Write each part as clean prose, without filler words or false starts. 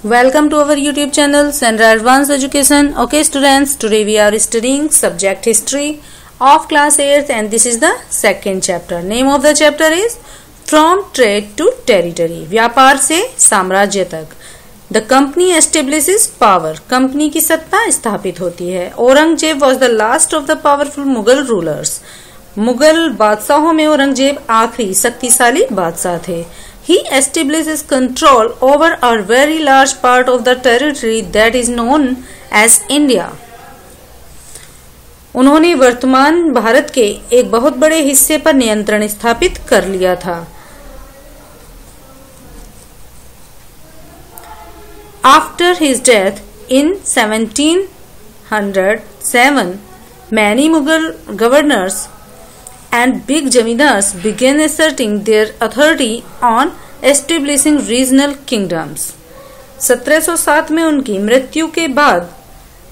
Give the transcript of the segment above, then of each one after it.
Welcome to our YouTube channel Sandra Advanced Education. Okay students, today we are studying subject history of class 8th and this is the second chapter. Name of the chapter is From Trade to Territory. व्यापार से साम्राज्य तक. The company establishes power. Company की सत्ता स्थापित होती है. Aurangzeb was the last of the powerful Mughal rulers. Mughal बादशाहों में औरंगजेब आखिरी शक्तिशाली बादशाह थे. He establishes control over a very large part of the territory that is known as India. उन्होंने वर्तमान भारत के एक बहुत बड़े हिस्से पर नियंत्रण स्थापित कर लिया था. After his death in 1707, many Mughal governors and big zamindars began asserting their authority on establishing regional kingdoms. 1707 में उनकी मृत्यु के बाद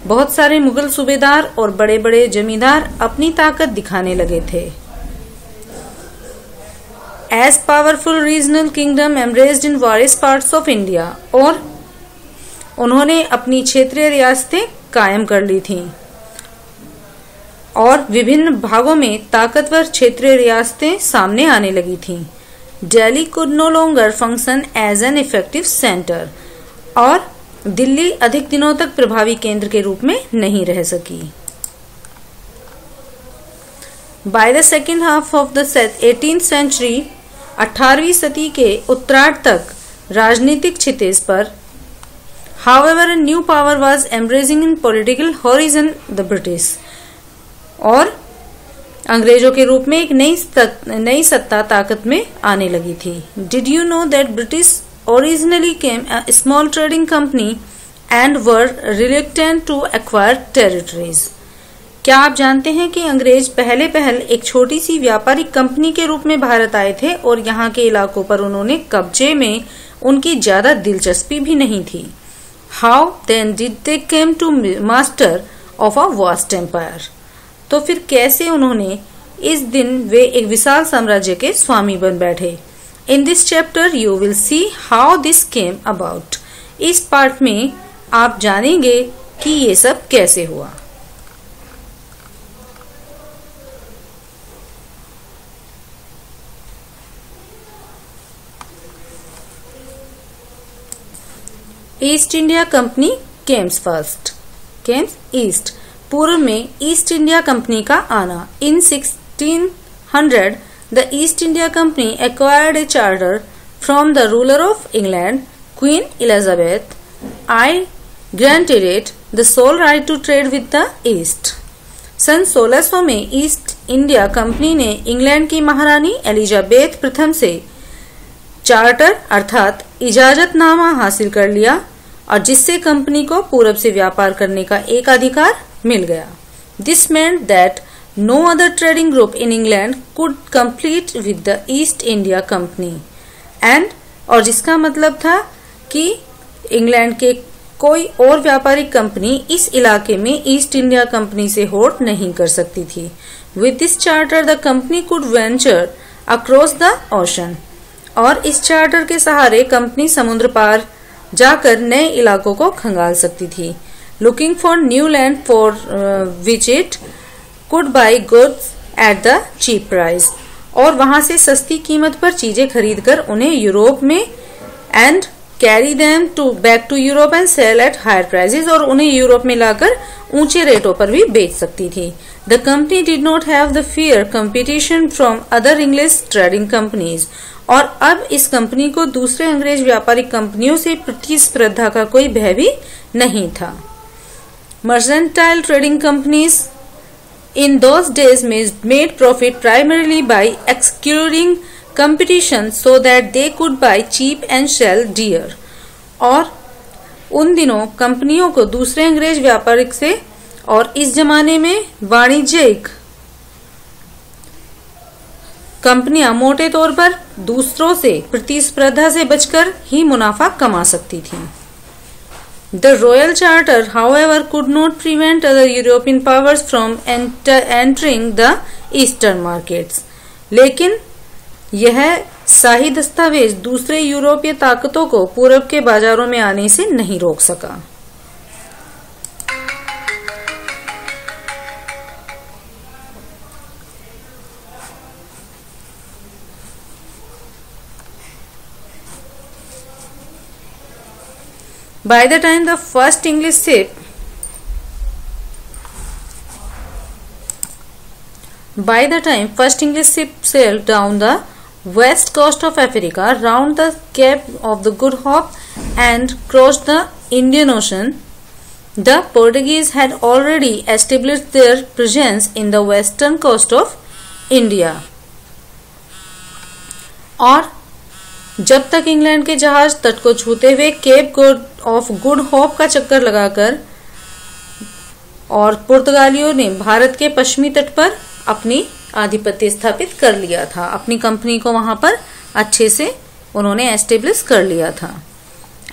बहुत सारे मुगल सूबेदार और बड़े बड़े जमींदार अपनी ताकत दिखाने लगे थे. As powerful regional kingdom embraced in various parts of India, और उन्होंने अपनी क्षेत्रीय रियासतें कायम कर ली थीं और विभिन्न भागों में ताकतवर क्षेत्रीय रियासतें सामने आने लगी थीं. Delhi could no longer function as an effective center और दिल्ली अधिक दिनों तक प्रभावी केंद्र के रूप में नहीं रह सकी. By the second half of the 18th century, 18वीं सदी के उत्तरार्ध तक राजनीतिक क्षितिज पर however a new power was embracing in political horizon, the British. और अंग्रेजों के रूप में एक नई सत्ता ताकत में आने लगी थी. Did you know that British originally came a small trading company and were reluctant to acquire territories? क्या आप जानते हैं कि अंग्रेज पहले एक छोटी सी व्यापारिक कंपनी के रूप में भारत आए थे और यहाँ के इलाकों पर उन्होंने कब्जे में उनकी ज्यादा दिलचस्पी भी नहीं थी. How then did they came to master of a vast empire? तो फिर कैसे उन्होंने इस दिन वे एक विशाल साम्राज्य के स्वामी बन बैठे. In this chapter you will see how this came about. इस पार्ट में आप जानेंगे कि ये सब कैसे हुआ. East India Company comes first. Comes east. पूर्व में ईस्ट इंडिया कंपनी का आना. In 1600 the East India Company acquired a charter from the ruler of England, Queen Elizabeth. I granted it the sole right to trade with the east. सन 1600 में East India company ने England की महारानी Elizabeth प्रथम से charter अर्थात इजाजतनामा हासिल कर लिया और जिससे कंपनी को पूरब से व्यापार करने का एक अधिकार मिल गया. This meant that no other trading group in England could compete with the East India Company and और जिसका मतलब था कि इंग्लैंड के कोई और व्यापारिक कंपनी इस इलाके में ईस्ट इंडिया कंपनी से होड़ नहीं कर सकती थी. With this charter the company could venture across the ocean और इस चार्टर के सहारे कंपनी समुद्र पार जाकर नए इलाकों को खंगाल सकती थी. Looking for new land for which it could buy goods at the cheap price और वहां से सस्ती कीमत पर चीजें खरीदकर उन्हें यूरोप में and carry them back to Europe and sell at higher prices और उन्हें यूरोप में लाकर ऊंचे रेटों पर भी बेच सकती थी. The company did not have the fear competition from other English trading companies और अब इस कंपनी को दूसरे अंग्रेज व्यापारिक कंपनियों से प्रतिस्पर्धा का कोई भय भी नहीं था. Mercantile trading companies in those days made profit primarily by excluding competition so that they could buy cheap and sell dear. और उन दिनों कंपनियों को दूसरे अंग्रेज व्यापारिक से और इस जमाने में वाणिज्यिक कंपनियां मोटे तौर पर दूसरों से प्रतिस्पर्धा से बचकर ही मुनाफा कमा सकती थीं. The Royal Charter, however, could not prevent other European powers from entering the eastern markets. लेकिन यह शाही दस्तावेज दूसरे यूरोपीय ताकतों को पूरब के बाजारों में आने से नहीं रोक सका। By the time first English ship sailed down the west coast of Africa, round the Cape of the Good Hope and crossed the Indian Ocean, the Portuguese had already established their presence in the western coast of India. और जब तक England के जहाज तट को छूते हुए cap of good hope का चक्कर लगाकर और पुर्तगालियों ने भारत के पश्चिमी तट पर अपनी आधिपत्य स्थापित कर लिया था, अपनी कंपनी को वहां पर अच्छे से उन्होंने एस्टेब्लिश कर लिया था।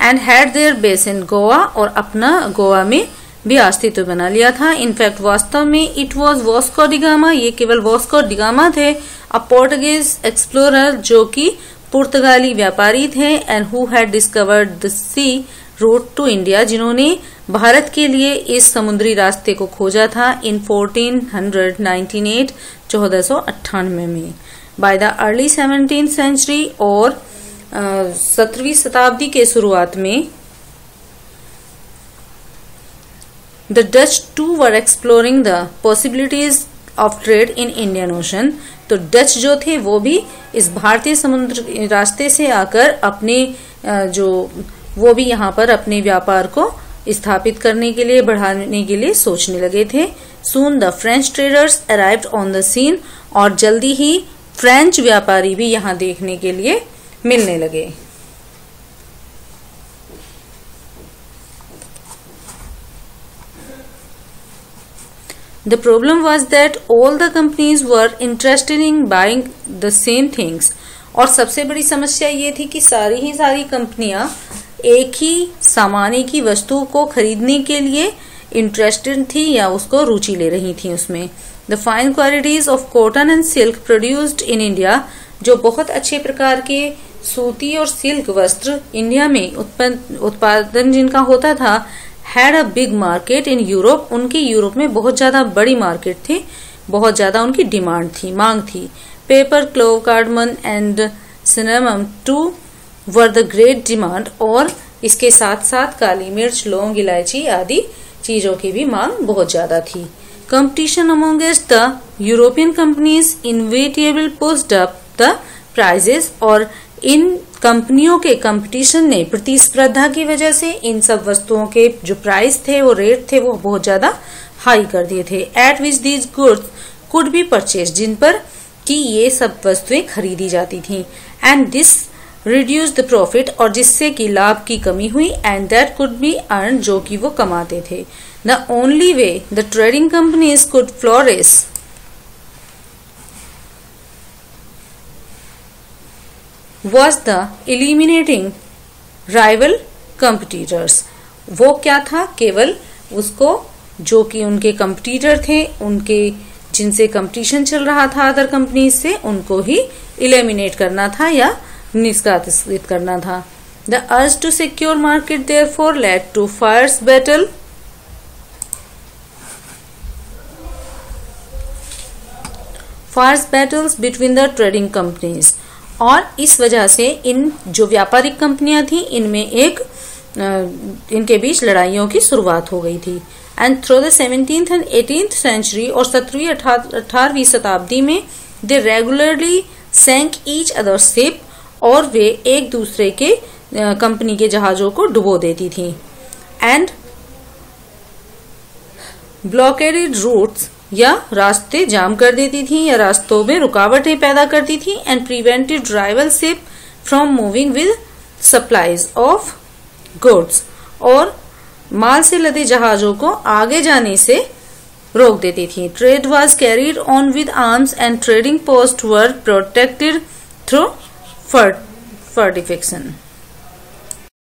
And had there base in Goa, और अपना गोवा में भी अस्तित्व बना लिया था। इनफैक्ट वास्तव में it was Vasco D gamma, ये केवल वास्को डी गामा थे, अ पोर्टुगीज एक्सप्लोरर जो कि पुर्तगाली व्यापारी थे, and who had discovered the sea route to India, जिन्होंने भारत के लिए इस समुद्री रास्ते को खोजा था इन 1498 1498 में। By the early 17th century, और 17वीं शताब्दी के शुरुआत में the Dutch too were exploring the possibilities of trade in Indian Ocean. तो डच जो थे वो भी इस भारतीय समुद्र रास्ते से आकर अपने वो भी यहाँ पर अपने व्यापार को स्थापित करने के लिए, बढ़ाने के लिए सोचने लगे थे। Soon the French traders arrived on the scene, और जल्दी ही फ्रेंच व्यापारी भी यहाँ देखने के लिए मिलने लगे। The problem was that all the companies were interested in buying the same things. और सबसे बड़ी समस्या ये थी कि सारी कंपनियां एक ही सामान, एक ही वस्तु को खरीदने के लिए इंटरेस्टेड थी या उसको रुचि ले रही थी उसमें। The fine qualities of cotton and silk produced in India, जो बहुत अच्छे प्रकार के सूती और सिल्क वस्त्र इंडिया में उत्पादन जिनका होता था, had a big market in Europe, उनकी यूरोप में बहुत ज्यादा बड़ी मार्केट थी, बहुत ज्यादा उनकी डिमांड थी, मांग थी। Pepper, clove, cardamom and cinnamon too were the great demand, और इसके साथ साथ काली मिर्च, लौंग, इलायची आदि चीजों की भी मांग बहुत ज्यादा थी। Competition amongst the European companies inevitable pushed up the prices, और इन कंपनियों के कंपटीशन ने, प्रतिस्पर्धा की वजह से इन सब वस्तुओं के जो प्राइस थे, वो रेट थे, वो बहुत ज्यादा हाई कर दिए थे। At which these goods could be purchase, जिन पर कि ये सब वस्तुएं खरीदी जाती थी। And this reduce the profit, और जिससे कि लाभ की कमी हुई। And that could be earn, जो कि वो कमाते थे। The only way the trading companies could flourish was the eliminating rival competitors। वो क्या था, केवल उसको जो कि उनके कंपटीटर थे, उनके जिनसे कंपटीशन चल रहा था अदर कंपनीज से, उनको ही एलिमिनेट करना था या निष्कासित करना था। The urge to secure market therefore led to fierce battles between the trading companies, और इस वजह से इन जो व्यापारिक कंपनियां थी, इनमें इनके बीच लड़ाइयों की शुरुआत हो गई थी। And through the 17th and 18th century, और 17वीं 18वीं शताब्दी में they regularly sank each other ship, और वे एक दूसरे के कंपनी के जहाजों को डुबो देती थी। एंड ब्लॉकेडेड रूट्स, या रास्ते जाम कर देती थी, या रास्तों में रुकावटें पैदा करती थी। And prevented rival ship from moving with supplies of goods, और माल से लदे जहाजों को आगे जाने से रोक देती थी। Trade was carried on with arms and trading post were protected through fortification.